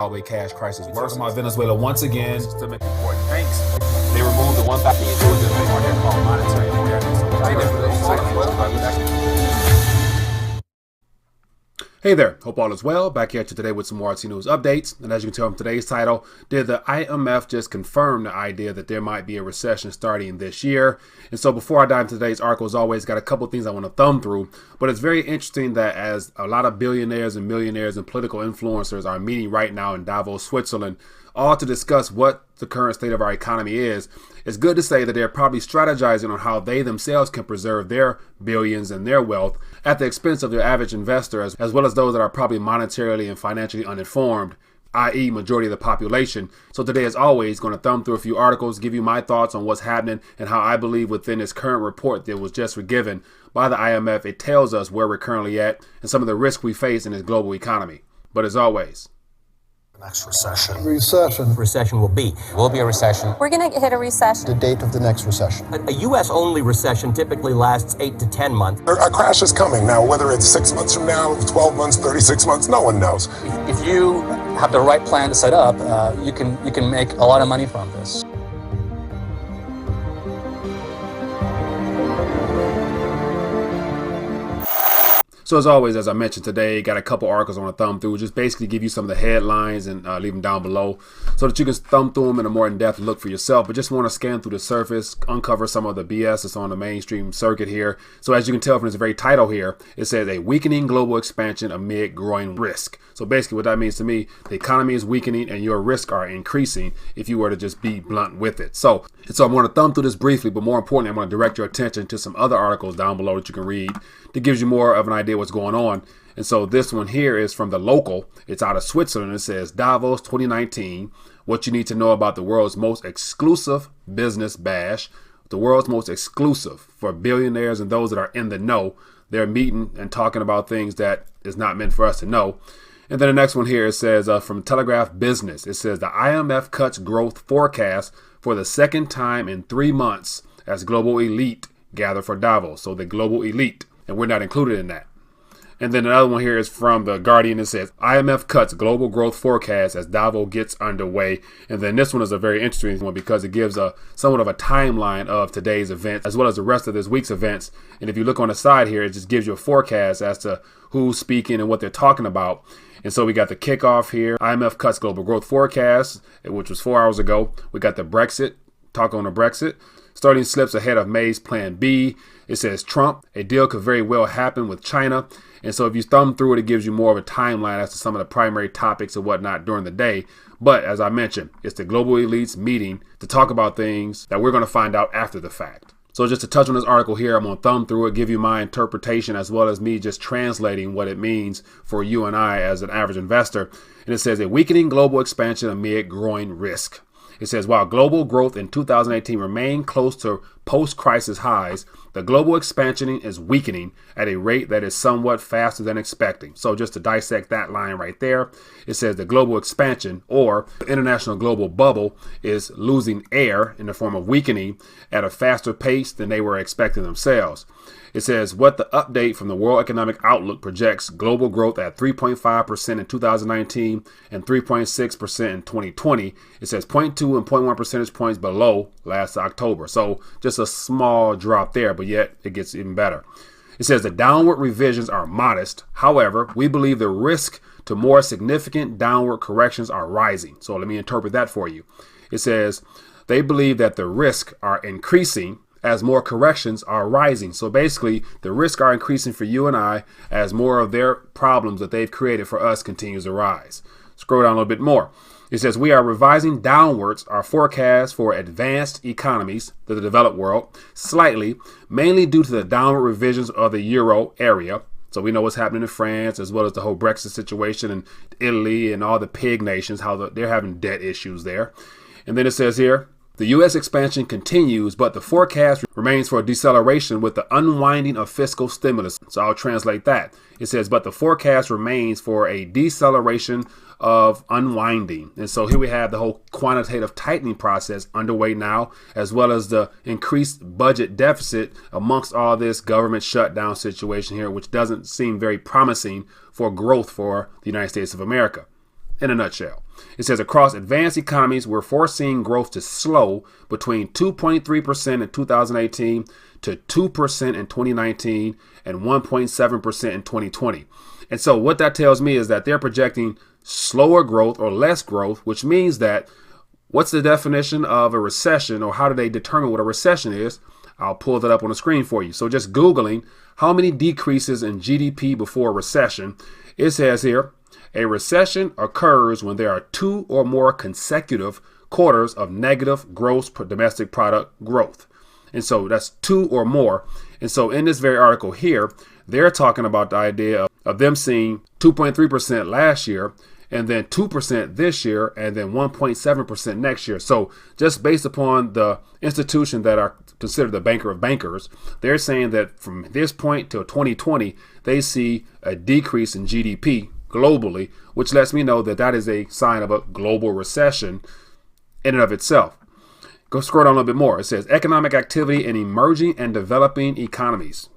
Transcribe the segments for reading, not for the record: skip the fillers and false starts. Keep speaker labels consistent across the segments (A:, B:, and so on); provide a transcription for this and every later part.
A: Zimbabwe cash crisis worse. About Venezuela once again.
B: Systemic important banks. They removed the one factor into the framework called monetary awareness.
A: Hey there, hope all is well. Back here today with some more RT News updates. And as you can tell from today's title, did the IMF just confirm the idea that there might be a recession starting this year? And so before I dive into today's article, as always, got a couple things I want to thumb through. But it's very interesting that as a lot of billionaires and millionaires and political influencers are meeting right now in Davos, Switzerland, all to discuss what the current state of our economy is, it's good to say that they're probably strategizing on how they themselves can preserve their billions and their wealth at the expense of their average investor, as well as those that are probably monetarily and financially uninformed, i.e. majority of the population. So today, as always, going to thumb through a few articles, give you my thoughts on what's happening and how I believe within this current report that was just given by the IMF, it tells us where we're currently at and some of the risks we face in this global economy. But as always,
C: next recession.
D: Recession will be a recession.
E: We're going to hit a recession.
C: The date of the next recession.
D: A U.S.-only recession typically lasts 8 to 10 months.
F: A crash is coming. Now, whether it's 6 months from now, 12 months, 36 months, no one knows.
G: If you have the right plan to set up, you can make a lot of money from this.
A: So as always, as I mentioned today, got a couple articles I want to thumb through, just basically give you some of the headlines and leave them down below so that you can thumb through them in a more in-depth look for yourself. But just want to scan through the surface, uncover some of the BS that's on the mainstream circuit here. So as you can tell from this very title here, it says a weakening global expansion amid growing risk. So basically what that means to me, the economy is weakening and your risks are increasing if you were to just be blunt with it. So I'm going to thumb through this briefly, but more importantly, I'm going to direct your attention to some other articles down below that you can read that gives you more of an idea what's going on. And so this one here is from the local. It's out of Switzerland. It says Davos 2019, what you need to know about the world's most exclusive business bash. The world's most exclusive for billionaires and those that are in the know. They're meeting and talking about things that is not meant for us to know. And then the next one here, it says from Telegraph Business, it says the IMF cuts growth forecast for the second time in 3 months as global elite gather for Davos. So the global elite, and we're not included in that. And then another one here is from The Guardian. It says IMF cuts global growth forecast as Davos gets underway. And then this one is a very interesting one because it gives a somewhat of a timeline of today's events as well as the rest of this week's events. And if you look on the side here, it just gives you a forecast as to who's speaking and what they're talking about. And so we got the kickoff here. IMF cuts global growth forecast, which was 4 hours ago. We got the Brexit, talk on the Brexit. Starting slips ahead of May's Plan B. It says Trump, a deal could very well happen with China. And so if you thumb through it, it gives you more of a timeline as to some of the primary topics and whatnot during the day. But as I mentioned, it's the global elites meeting to talk about things that we're going to find out after the fact. So just to touch on this article here, I'm going to thumb through it, give you my interpretation as well as me just translating what it means for you and I as an average investor. And it says a weakening global expansion amid growing risk. It says, while global growth in 2018 remained close to post-crisis highs, the global expansion is weakening at a rate that is somewhat faster than expecting. So just to dissect that line right there, it says the global expansion or the international global bubble is losing air in the form of weakening at a faster pace than they were expecting themselves. It says what the update from the World Economic Outlook projects global growth at 3.5% in 2019 and 3.6% in 2020. It says 0.2 and 0.1 percentage points below last October. So just a small drop there, but yet it gets even better. It says the downward revisions are modest. However, we believe the risk to more significant downward corrections are rising. So let me interpret that for you. It says they believe that the risks are increasing as more corrections are rising. So basically, the risks are increasing for you and I as more of their problems that they've created for us continues to rise. Scroll down a little bit more. It says we are revising downwards our forecast for advanced economies, the developed world, slightly, mainly due to the downward revisions of the euro area. So we know what's happening in France as well as the whole Brexit situation and Italy and all the pig nations, how they're having debt issues there. And then it says here, the U.S. expansion continues, but the forecast remains for a deceleration with the unwinding of fiscal stimulus. So I'll translate that. It says, but the forecast remains for a deceleration of unwinding. And so here we have the whole quantitative tightening process underway now, as well as the increased budget deficit amongst all this government shutdown situation here, which doesn't seem very promising for growth for the United States of America in a nutshell. It says across advanced economies, we're foreseeing growth to slow between 2.3% in 2018 to 2% in 2019 and 1.7% in 2020. And so what that tells me is that they're projecting slower growth or less growth, which means that what's the definition of a recession, or how do they determine what a recession is? I'll pull that up on the screen for you. So just Googling how many decreases in GDP before a recession, it says here, a recession occurs when there are 2 or more consecutive quarters of negative gross domestic product growth. And so that's 2 or more. And so in this very article here, they're talking about the idea of them seeing 2.3% last year, and then 2% this year, and then 1.7% next year. So just based upon the institution that are considered the banker of bankers, they're saying that from this point till 2020, they see a decrease in GDP globally, which lets me know that that is a sign of a global recession in and of itself. Go scroll down a little bit more. It says economic activity in emerging and developing economies.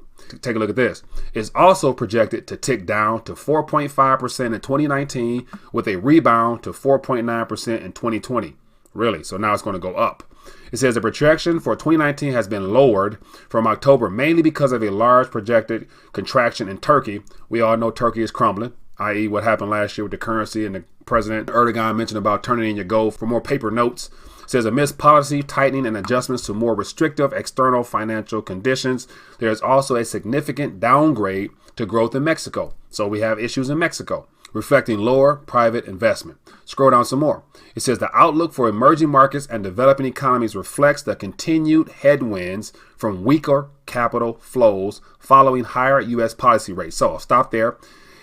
A: Take a look at this. It's also projected to tick down to 4.5% in 2019 with a rebound to 4.9% in 2020. Really? So now it's going to go up. It says the projection for 2019 has been lowered from October mainly because of a large projected contraction in Turkey. We all know Turkey is crumbling, i.e. what happened last year with the currency, and the President Erdogan mentioned about turning in your gold for more paper notes. It says amidst policy tightening and adjustments to more restrictive external financial conditions, there is also a significant downgrade to growth in Mexico. So we have issues in Mexico, reflecting lower private investment. Scroll down some more. It says the outlook for emerging markets and developing economies reflects the continued headwinds from weaker capital flows following higher U.S. policy rates. So I'll stop there.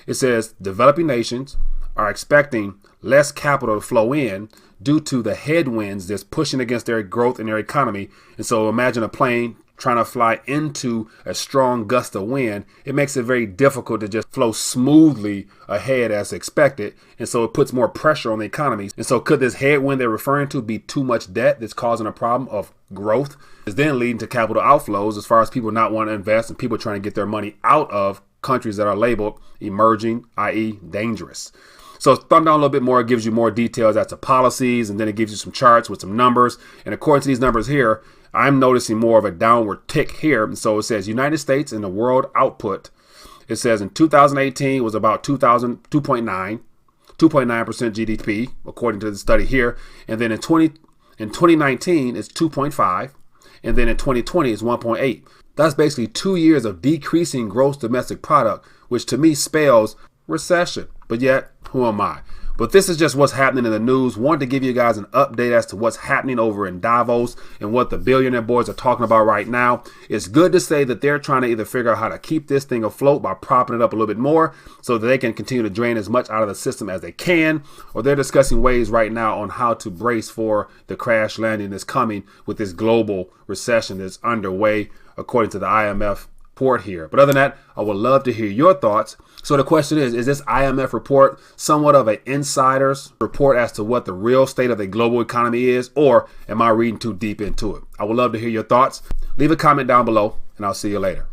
A: It says developing nations are expecting less capital to flow in due to the headwinds that's pushing against their growth in their economy. And so imagine a plane trying to fly into a strong gust of wind. It makes it very difficult to just flow smoothly ahead as expected. And so it puts more pressure on the economy. And so could this headwind they're referring to be too much debt that's causing a problem of growth? Is then leading to capital outflows as far as people not wanting to invest and people trying to get their money out of countries that are labeled emerging, i.e. dangerous. So thumb down a little bit more, it gives you more details as to policies, and then it gives you some charts with some numbers. And according to these numbers here, I'm noticing more of a downward tick here. And so it says United States in the world output, it says in 2018 was about 2.9% GDP, according to the study here. And then in 2019, it's 2.5. And then in 2020, it's 1.8. That's basically 2 years of decreasing gross domestic product, which to me spells recession. But yet, who am I? But this is just what's happening in the news. Wanted to give you guys an update as to what's happening over in Davos and what the billionaire boys are talking about right now. It's good to say that they're trying to either figure out how to keep this thing afloat by propping it up a little bit more so that they can continue to drain as much out of the system as they can, or they're discussing ways right now on how to brace for the crash landing that's coming with this global recession that's underway, according to the IMF report here. But other than that, I would love to hear your thoughts. So the question is this IMF report somewhat of an insider's report as to what the real state of the global economy is, or am I reading too deep into it? I would love to hear your thoughts. Leave a comment down below, and I'll see you later.